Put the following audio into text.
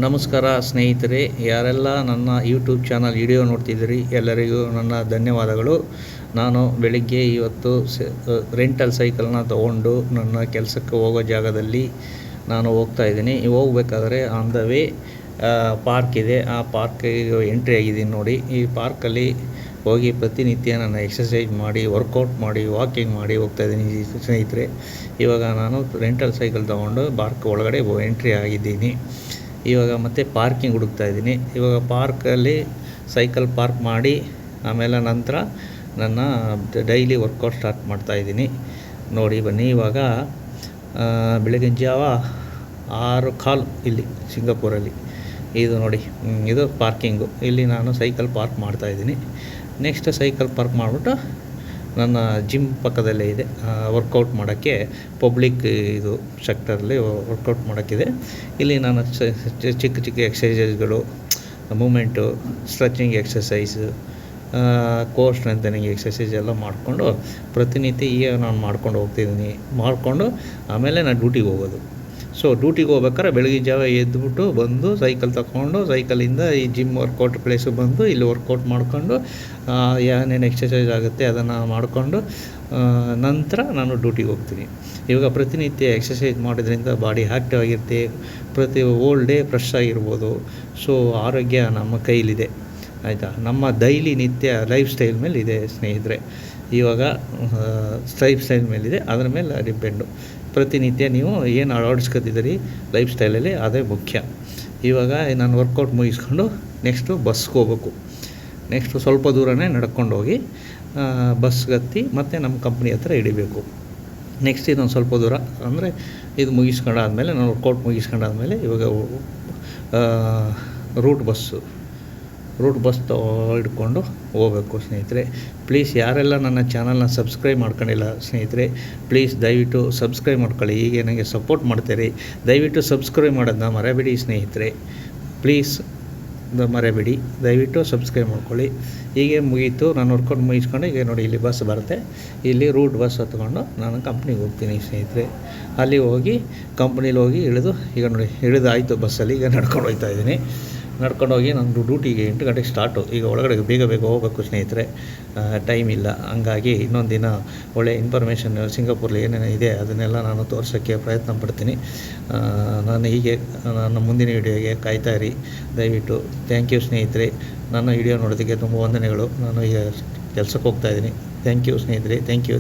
ನಮಸ್ಕಾರ ಸ್ನೇಹಿತರೆ, ಯಾರೆಲ್ಲ ನನ್ನ ಯೂಟ್ಯೂಬ್ ಚಾನಲ್ ವಿಡಿಯೋ ನೋಡ್ತಿದ್ದೀರಿ ಎಲ್ಲರಿಗೂ ನನ್ನ ಧನ್ಯವಾದಗಳು. ನಾನು ಬೆಳಿಗ್ಗೆ ಇವತ್ತು ರೆಂಟಲ್ ಸೈಕಲ್ನ ತೊಗೊಂಡು ನನ್ನ ಕೆಲಸಕ್ಕೆ ಹೋಗೋ ಜಾಗದಲ್ಲಿ ನಾನು ಹೋಗ್ತಾಯಿದ್ದೀನಿ. ಹೋಗ್ಬೇಕಾದ್ರೆ ಆನ್ ದ ವೇ ಪಾರ್ಕ್ ಇದೆ, ಆ ಪಾರ್ಕಿಗೆ ಎಂಟ್ರಿ ಆಗಿದ್ದೀನಿ ನೋಡಿ. ಈ ಪಾರ್ಕಲ್ಲಿ ಹೋಗಿ ಪ್ರತಿನಿತ್ಯ ನಾನು ಎಕ್ಸಸೈಸ್ ಮಾಡಿ, ವರ್ಕೌಟ್ ಮಾಡಿ, ವಾಕಿಂಗ್ ಮಾಡಿ ಹೋಗ್ತಾಯಿದ್ದೀನಿ ಸ್ನೇಹಿತರೆ. ಇವಾಗ ನಾನು ರೆಂಟಲ್ ಸೈಕಲ್ ತೊಗೊಂಡು ಪಾರ್ಕ್ ಒಳಗಡೆ ಎಂಟ್ರಿ ಆಗಿದ್ದೀನಿ. ಇವಾಗ ಮತ್ತೆ ಪಾರ್ಕಿಂಗ್ ಹುಡುಕ್ತಾಯಿದ್ದೀನಿ. ಇವಾಗ ಪಾರ್ಕಲ್ಲಿ ಸೈಕಲ್ ಪಾರ್ಕ್ ಮಾಡಿ ಆಮೇಲೆ ನಂತರ ನನ್ನ ಡೈಲಿ ವರ್ಕೌಟ್ ಸ್ಟಾರ್ಟ್ ಮಾಡ್ತಾಯಿದ್ದೀನಿ ನೋಡಿ. ಬನ್ನಿ, ಇವಾಗ ಬೆಳಗಿನ ಜಾವ 6:15 ಇಲ್ಲಿ ಸಿಂಗಾಪುರಲ್ಲಿ. ಇದು ನೋಡಿ, ಇದು ಪಾರ್ಕಿಂಗು. ಇಲ್ಲಿ ನಾನು ಸೈಕಲ್ ಪಾರ್ಕ್ ಮಾಡ್ತಾಯಿದ್ದೀನಿ. ನೆಕ್ಸ್ಟ್ ಸೈಕಲ್ ಪಾರ್ಕ್ ಮಾಡಿಬಿಟ್ಟು ನನ್ನ ಜಿಮ್ ಪಕ್ಕದಲ್ಲೇ ಇದೆ, ವರ್ಕೌಟ್ ಮಾಡೋಕ್ಕೆ ಪಬ್ಲಿಕ್ ಇದು ಸೆಕ್ಟರಲ್ಲಿ ವರ್ಕೌಟ್ ಮಾಡೋಕ್ಕಿದೆ. ಇಲ್ಲಿ ನಾನು ಚಿಕ್ಕ ಚಿಕ್ಕ ಎಕ್ಸಸೈಸ್ಗಳು, movement, stretching exercise, core strengthening exercise ಎಲ್ಲ ಮಾಡಿಕೊಂಡು ಪ್ರತಿನಿತ್ಯ ಈಗ ನಾನು ಮಾಡ್ಕೊಂಡು ಹೋಗ್ತಿದ್ದೀನಿ. ಮಾಡಿಕೊಂಡು ಆಮೇಲೆ ನಾನು ಡ್ಯೂಟಿಗೆ ಹೋಗೋದು. ಸೊ ಡ್ಯೂಟಿಗೆ ಹೋಗ್ಬೇಕಾದ್ರೆ ಬೆಳಗಿನ ಜಾವ ಎದ್ದುಬಿಟ್ಟು ಬಂದು ಸೈಕಲ್ ತಗೊಂಡು ಸೈಕಲಿಂದ ಈ ಜಿಮ್ ವರ್ಕೌಟ್ ಪ್ಲೇಸಿಗೆ ಬಂದು ಇಲ್ಲಿ ವರ್ಕೌಟ್ ಮಾಡಿಕೊಂಡು ಏನೇನು ಎಕ್ಸಸೈಸ್ ಆಗುತ್ತೆ ಅದನ್ನು ಮಾಡಿಕೊಂಡು ನಂತರ ನಾನು ಡ್ಯೂಟಿಗೆ ಹೋಗ್ತೀನಿ. ಇವಾಗ ಪ್ರತಿನಿತ್ಯ ಎಕ್ಸಸೈಸ್ ಮಾಡೋದ್ರಿಂದ ಬಾಡಿ ಆ್ಯಕ್ಟಿವ್ ಆಗಿರುತ್ತೆ, ಪ್ರತಿ ಹೋಲ್ ಡೇ ಫ್ರೆಶ್ ಆಗಿರ್ಬೋದು. ಸೊ ಆರೋಗ್ಯ ನಮ್ಮ ಕೈಲಿದೆ, ಆಯಿತಾ. ನಮ್ಮ ಡೈಲಿ ನಿತ್ಯ ಲೈಫ್ ಸ್ಟೈಲ್ ಮೇಲೆ ಇದೆ ಸ್ನೇಹಿತರೆ. ಇವಾಗ ಲೈಫ್ ಸ್ಟೈಲ್ ಮೇಲಿದೆ, ಅದರ ಮೇಲೆ ಡಿಪೆಂಡು. ಪ್ರತಿನಿತ್ಯ ನೀವು ಏನು ಅಳವಡಿಸ್ಕೊತಿದ್ದೀರಿ ಲೈಫ್ ಸ್ಟೈಲಲ್ಲಿ, ಅದೇ ಮುಖ್ಯ. ಇವಾಗ ನಾನು ವರ್ಕೌಟ್ ಮುಗಿಸ್ಕೊಂಡು ನೆಕ್ಸ್ಟು ಬಸ್ಗೆ ಹೋಗ್ಬೇಕು. ನೆಕ್ಸ್ಟು ಸ್ವಲ್ಪ ದೂರನೇ ನಡ್ಕೊಂಡು ಹೋಗಿ ಬಸ್ಗೆ ಹತ್ತಿ ಮತ್ತು ನಮ್ಮ ಕಂಪ್ನಿ ಹತ್ರ ಹಿಡಿಬೇಕು. ನೆಕ್ಸ್ಟ್ ಇದೊಂದು ಸ್ವಲ್ಪ ದೂರ ಅಂದರೆ ಇದು ಮುಗಿಸ್ಕೊಂಡಾದ್ಮೇಲೆ, ನಾನು ವರ್ಕೌಟ್ ಮುಗಿಸ್ಕೊಂಡಾದ್ಮೇಲೆ ಇವಾಗ ರೂಟ್ ಬಸ್ ಹಿಡ್ಕೊಂಡು ಹೋಗಬೇಕು ಸ್ನೇಹಿತರೆ. ಪ್ಲೀಸ್ ಯಾರೆಲ್ಲ ನನ್ನ ಚಾನಲ್ನ ಸಬ್ಸ್ಕ್ರೈಬ್ ಮಾಡ್ಕೊಂಡಿಲ್ಲ ಸ್ನೇಹಿತರೆ, ಪ್ಲೀಸ್ ದಯವಿಟ್ಟು ಸಬ್ಸ್ಕ್ರೈಬ್ ಮಾಡ್ಕೊಳ್ಳಿ. ಹೀಗೆ ನನಗೆ ಸಪೋರ್ಟ್ ಮಾಡ್ತೀರಿ. ದಯವಿಟ್ಟು ಸಬ್ಸ್ಕ್ರೈಬ್ ಮಾಡೋದನ್ನ ಮರೆಯಬೇಡಿ ಸ್ನೇಹಿತರೆ, ಪ್ಲೀಸ್ ಮರೆಯಬೇಡಿ. ದಯವಿಟ್ಟು ಸಬ್ಸ್ಕ್ರೈಬ್ ಮಾಡ್ಕೊಳ್ಳಿ. ಹೀಗೆ ಮುಗೀತು, ನಾನು ವರ್ಕೌಟ್ ಮುಗಿಸ್ಕೊಂಡು ಈಗ ನೋಡಿ ಇಲ್ಲಿ ಬಸ್ ಬರುತ್ತೆ. ಇಲ್ಲಿ ರೂಟ್ ಬಸ್ ಹತ್ಕೊಂಡು ನಾನು ಕಂಪ್ನಿಗೆ ಹೋಗ್ತೀನಿ ಸ್ನೇಹಿತರೆ. ಅಲ್ಲಿ ಹೋಗಿ ಕಂಪ್ನಿಲಿ ಹೋಗಿ ಇಳಿದು, ಈಗ ನೋಡಿ ಇಳಿದಾಯಿತು ಬಸ್ಸಲ್ಲಿ. ಈಗ ನಡ್ಕೊಂಡು ಹೋಗ್ತಾಯಿದ್ದೀನಿ. ನಡ್ಕೊಂಡೋಗಿ ನಂದು ಡ್ಯೂಟಿಗೆ 8 ಗಂಟೆಗೆ ಸ್ಟಾರ್ಟು. ಈಗ ಒಳಗಡೆ ಬೇಗ ಹೋಗಬೇಕು ಸ್ನೇಹಿತರೆ, ಟೈಮ್ ಇಲ್ಲ. ಹಂಗಾಗಿ ಇನ್ನೊಂದು ದಿನ ಒಳ್ಳೆ ಇನ್ಫಾರ್ಮೇಷನ್ ಸಿಂಗಾಪುರಲ್ಲಿ ಏನೇನು ಇದೆ ಅದನ್ನೆಲ್ಲ ನಾನು ತೋರ್ಸೋಕ್ಕೆ ಪ್ರಯತ್ನ ಪಡ್ತೀನಿ. ನಾನು ಹೀಗೆ ನನ್ನ ಮುಂದಿನ ವೀಡಿಯೋಗೆ ಕಾಯ್ತಾಯಿರಿ ದಯವಿಟ್ಟು. ಥ್ಯಾಂಕ್ ಯು ಸ್ನೇಹಿತರೆ, ನನ್ನ ವಿಡಿಯೋ ನೋಡೋದಕ್ಕೆ ತುಂಬ ವಂದನೆಗಳು. ನಾನು ಈಗ ಕೆಲಸಕ್ಕೆ ಹೋಗ್ತಾಯಿದ್ದೀನಿ. ಥ್ಯಾಂಕ್ ಯು ಸ್ನೇಹಿತರೆ, ಥ್ಯಾಂಕ್ ಯು.